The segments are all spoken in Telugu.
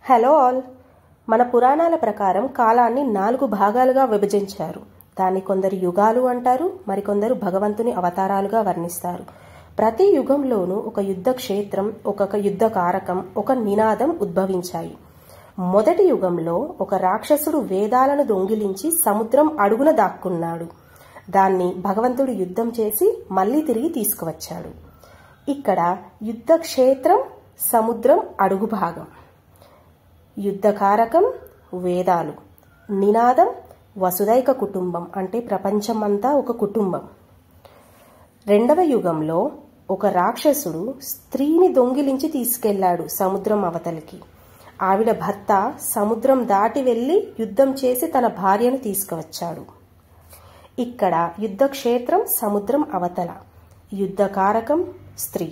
Hello all. మన పురాణాల ప్రకారం కాలాన్ని 4 భాగాలుగా విభజించారు. దాన్ని కొందరు యుగాలు అంటారు, మరికొందరు భగవంతుని అవతారాలుగా వర్ణిస్తారు. ప్రతి యుగంలోనూ ఒక యుద్ధ క్షేత్రం, ఒక యుద్ధ కారకం, ఒక నినాదం ఉద్భవించాయి. మొదటి యుగంలో ఒక రాక్షసుడు వేదాలను దొంగిలించి సముద్రం అడుగున దాక్కున్నాడు. దాన్ని భగవంతుడు యుద్ధం చేసి మళ్లీ తిరిగి తీసుకువచ్చాడు. ఇక్కడ యుద్ధ క్షేత్రం సముద్రం అడుగు భాగం, యుద్ధ కారకం వేదాలు, నినాదం వసుదైక కుటుంబం అంటే ప్రపంచమంతా ఒక కుటుంబం. రెండవ యుగంలో ఒక రాక్షసుడు స్త్రీని దొంగిలించి తీసుకెళ్లాడు సముద్రం అవతలికి. ఆవిడ భర్త సముద్రం దాటి వెళ్లి యుద్ధం చేసి తన భార్యను తీసుకువచ్చాడు. ఇక్కడ యుద్ధ క్షేత్రం సముద్రం అవతల, యుద్ధ కారకం స్త్రీ,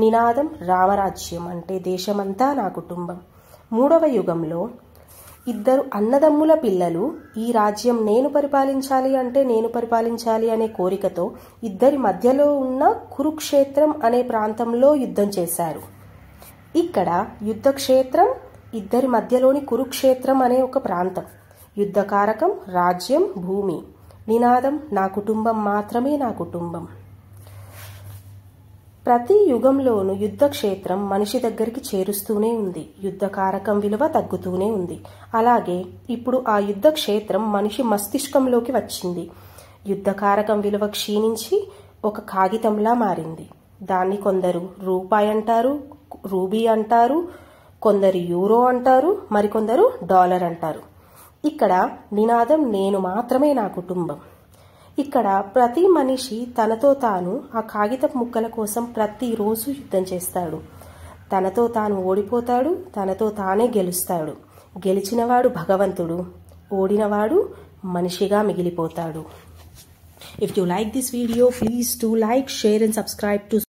నినాదం రామరాజ్యం అంటే దేశమంతా నా కుటుంబం. మూడవ యుగంలో ఇద్దరు అన్నదమ్ముల పిల్లలు ఈ రాజ్యం నేను పరిపాలించాలి అంటే నేను పరిపాలించాలి అనే కోరికతో ఇద్దరి మధ్యలో ఉన్న కురుక్షేత్రం అనే ప్రాంతంలో యుద్ధం చేశారు. ఇక్కడ యుద్ధ క్షేత్రం ఇద్దరి మధ్యలోని కురుక్షేత్రం అనే ఒక ప్రాంతం, యుద్ధ కారకం రాజ్యం భూమి, నినాదం నా కుటుంబం మాత్రమే నా కుటుంబం. ప్రతి యుగంలోనూ యుద్ధ క్షేత్రం మనిషి దగ్గరికి చేరుస్తూనే ఉంది, యుద్ధ కారకం విలువ తగ్గుతూనే ఉంది. అలాగే ఇప్పుడు ఆ యుద్ధ క్షేత్రం మనిషి మస్తిష్కంలోకి వచ్చింది. యుద్ధ కారకం విలువ క్షీణించి ఒక కాగితంలా మారింది. దాన్ని కొందరు రూపాయి అంటారు, రూబీ అంటారు, కొందరు యూరో అంటారు, మరికొందరు డాలర్ అంటారు. ఇక్కడ నినాదం నేను మాత్రమే నా కుటుంబం. ఇక్కడ ప్రతి మనిషి తనతో తాను ఆ కాగితపు ముక్కల కోసం ప్రతిరోజు యుద్ధం చేస్తాడు. తనతో తాను ఓడిపోతాడు, తనతో తానే గెలుస్తాడు. గెలిచినవాడు భగవంతుడు, ఓడినవాడు మనిషిగా మిగిలిపోతాడు. If you like this video, please do like, share and subscribe to